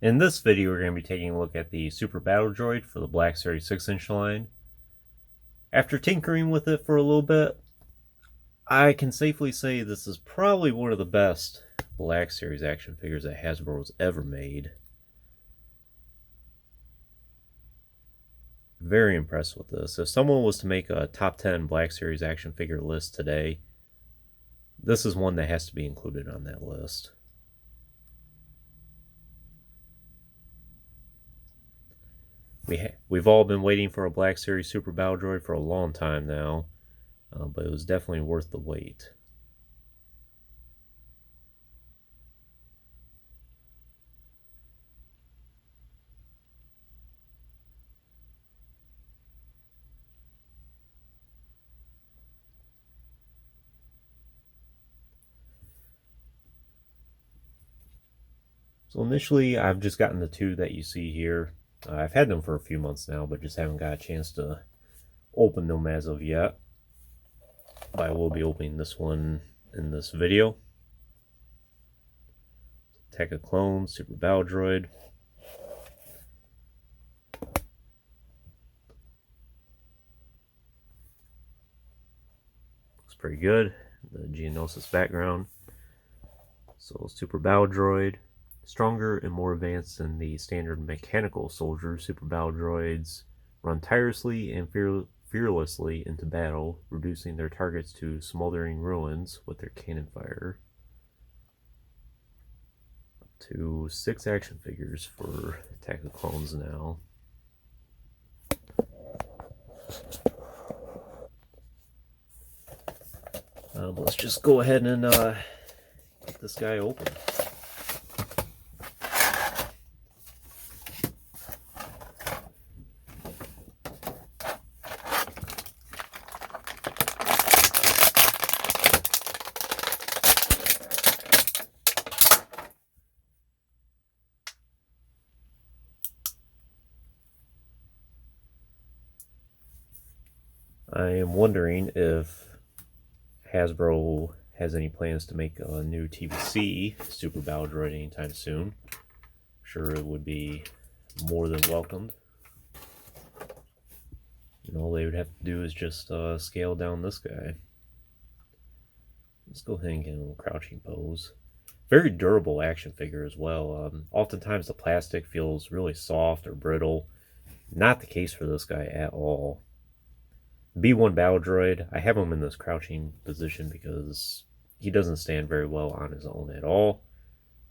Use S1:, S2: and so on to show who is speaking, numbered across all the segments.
S1: In this video, we're going to be taking a look at the Super Battle Droid for the Black Series 6-inch line. After tinkering with it for a little bit, I can safely say this is probably one of the best Black Series action figures that Hasbro has ever made. Very impressed with this. If someone was to make a top 10 Black Series action figure list today, this is one that has to be included on that list. We've all been waiting for a Black Series Super Battle Droid for a long time now, but it was definitely worth the wait. So initially, I've just gotten the two that you see here. I've had them for a few months now, but just haven't got a chance to open them as of yet. But I will be opening this one in this video. Attack of Clones, Super Battle Droid. Looks pretty good. The Geonosis background. So Super Battle Droid. Stronger and more advanced than the standard mechanical soldier, Super Battle Droids run tirelessly and fearlessly into battle, reducing their targets to smoldering ruins with their cannon fire. Up to 6 action figures for Attack of the Clones now. Let's just go ahead and get this guy open. I am wondering if Hasbro has any plans to make a new TVC Super Battle Droid anytime soon. I'm sure it would be more than welcomed. All they would have to do is just scale down this guy. Let's go ahead and get a little crouching pose. Very durable action figure as well. Oftentimes the plastic feels really soft or brittle. Not the case for this guy at all. B1 Battle Droid, I have him in this crouching position because he doesn't stand very well on his own at all.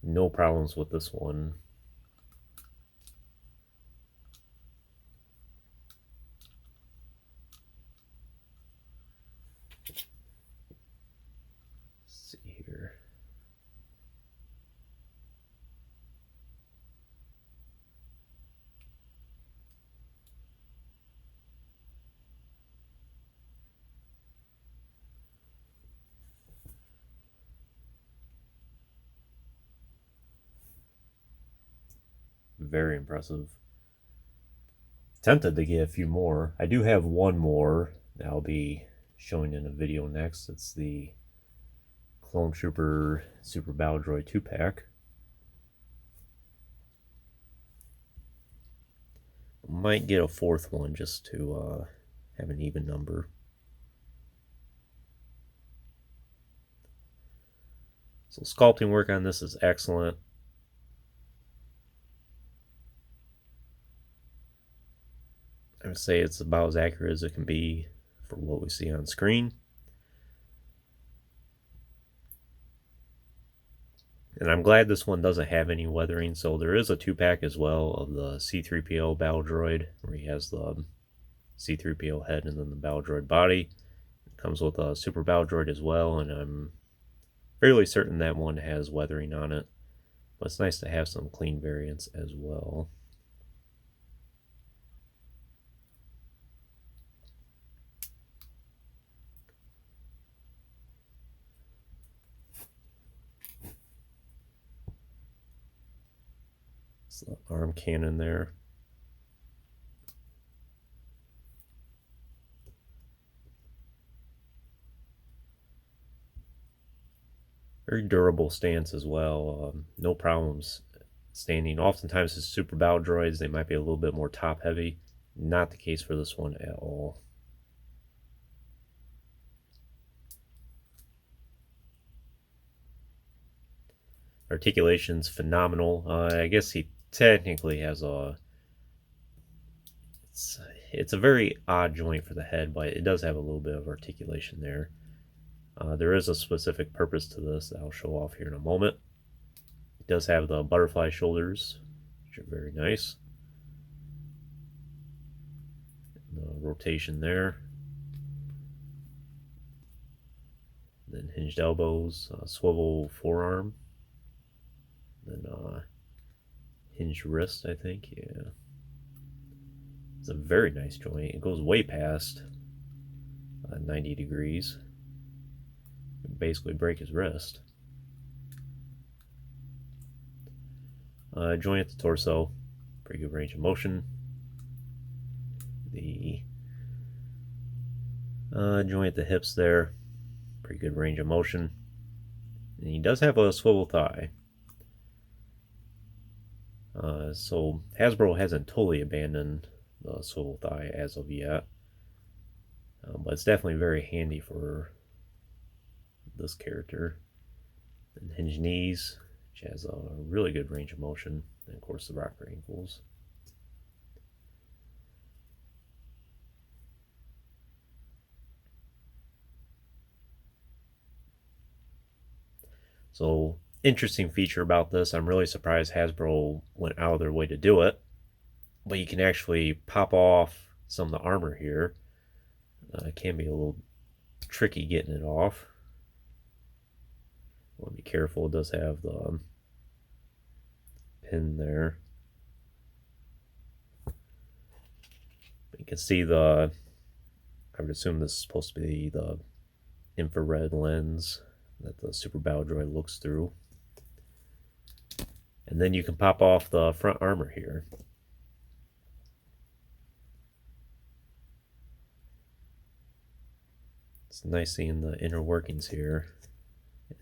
S1: No problems with this one. Let's see here. Very impressive. Tempted to get a few more. I do have one more that I'll be showing in a video next. It's the Clone Trooper Super Battle Droid 2-pack. Might get a fourth one just to have an even number. So sculpting work on this is excellent. I would say it's about as accurate as it can be for what we see on screen. And I'm glad this one doesn't have any weathering. So there is a 2-pack as well of the C-3PO Battle Droid, where he has the C-3PO head and then the Battle Droid body. It comes with a Super Battle Droid as well, and I'm fairly certain that one has weathering on it. But it's nice to have some clean variants as well. The arm cannon there. Very durable stance as well. No problems standing. Oftentimes with super battle droids, they might be a little bit more top heavy. Not the case for this one at all. Articulation's phenomenal. I guess he technically has a... It's a very odd joint for the head, but it does have a little bit of articulation there. There is a specific purpose to this that I'll show off here in a moment. It does have the butterfly shoulders, which are very nice. The rotation there. Then hinged elbows, swivel forearm. Then hinged wrist, I think, yeah. It's a very nice joint. It goes way past 90 degrees. Basically break his wrist. Joint at the torso, pretty good range of motion. The joint at the hips there, pretty good range of motion. And he does have a swivel thigh. So Hasbro hasn't totally abandoned the swivel thigh as of yet. But it's definitely very handy for this character. And hinged knees, which has a really good range of motion. And of course the rocker ankles. So, interesting feature about this, I'm really surprised Hasbro went out of their way to do it. But you can actually pop off some of the armor here. It can be a little tricky getting it off. Want to be careful, it does have the pin there. But you can see I would assume this is supposed to be the infrared lens that the Super Battle Droid looks through. And then you can pop off the front armor here. It's nice seeing the inner workings here.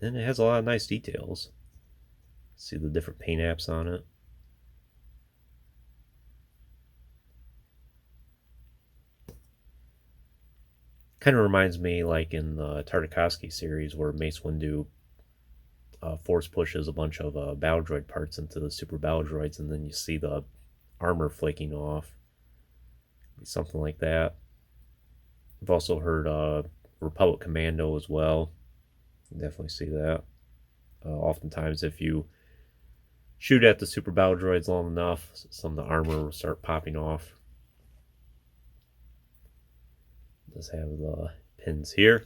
S1: And it has a lot of nice details. See the different paint apps on it. Kind of reminds me like in the Tartakovsky series where Mace Windu force pushes a bunch of battle droid parts into the super battle droids, and then you see the armor flaking off. Something like that. I've also heard Republic Commando as well. You definitely see that. Oftentimes if you shoot at the super battle droids long enough, some of the armor will start popping off. It does have the pins here.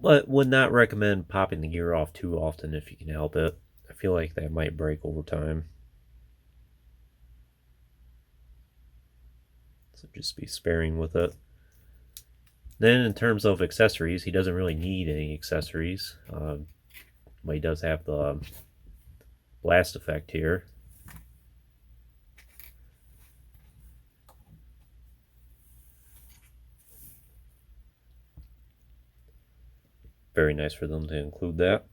S1: But would not recommend popping the gear off too often if you can help it. I feel like that might break over time. So just be sparing with it. Then in terms of accessories, he doesn't really need any accessories. But he does have the blast effect here. Very nice for them to include that.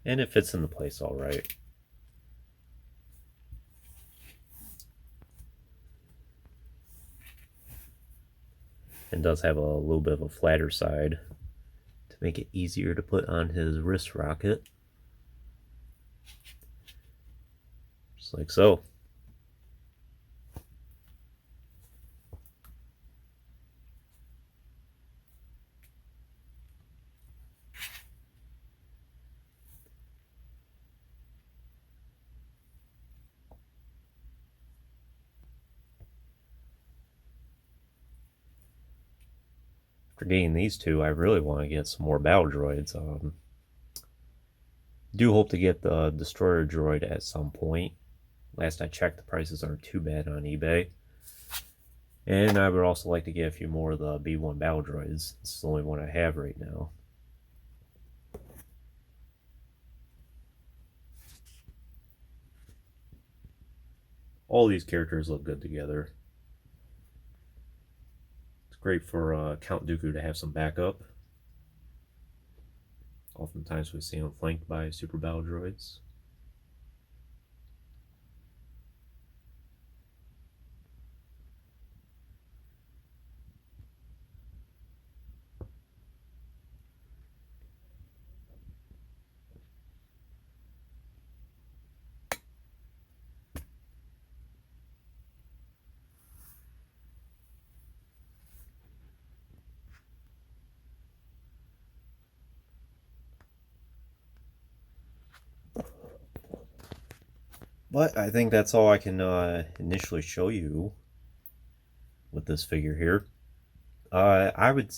S1: And it fits into place all right. And does have a little bit of a flatter side to make it easier to put on his wrist rocket. Just like so. After getting these two, I really want to get some more battle droids. Do hope to get the destroyer droid at some point. Last I checked, the prices aren't too bad on eBay. And I would also like to get a few more of the B1 battle droids. This is the only one I have right now. all these characters look good together. It's great for Count Dooku to have some backup. Oftentimes we see him flanked by super battle droids. But I think that's all I can initially show you with this figure here. I would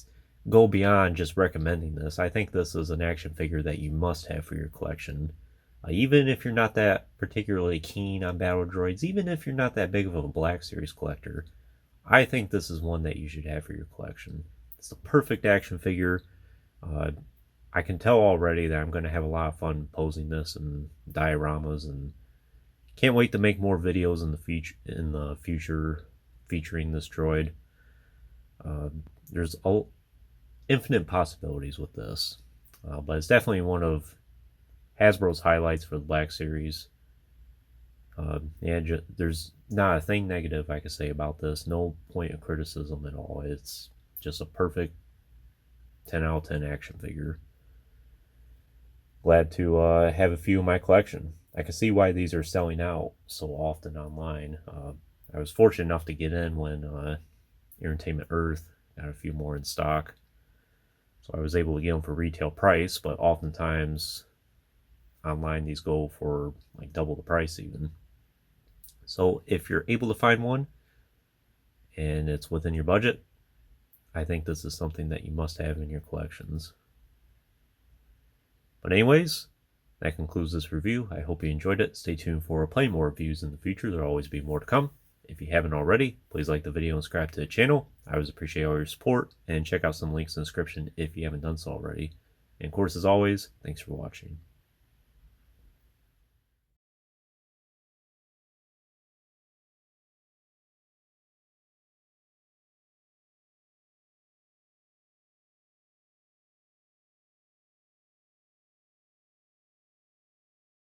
S1: go beyond just recommending this. I think this is an action figure that you must have for your collection. Even if you're not that particularly keen on battle droids, even if you're not that big of a Black Series collector, I think this is one that you should have for your collection. It's the perfect action figure. I can tell already that I'm going to have a lot of fun posing this in dioramas, and can't wait to make more videos in the future featuring this droid. There's infinite possibilities with this, but it's definitely one of Hasbro's highlights for the Black Series. And there's not a thing negative I can say about this. No point of criticism at all. It's just a perfect 10 out of 10 action figure. Glad to have a few in my collection. I can see why these are selling out so often online. I was fortunate enough to get in when Entertainment Earth got a few more in stock. So I was able to get them for retail price, but oftentimes online these go for like double the price even. So if you're able to find one and it's within your budget, I think this is something that you must have in your collections. But anyways, that concludes this review. I hope you enjoyed it. Stay tuned for plenty more reviews in the future. There'll always be more to come. If you haven't already, please like the video and subscribe to the channel. I always appreciate all your support, and check out some links in the description if you haven't done so already. And of course, as always, thanks for watching.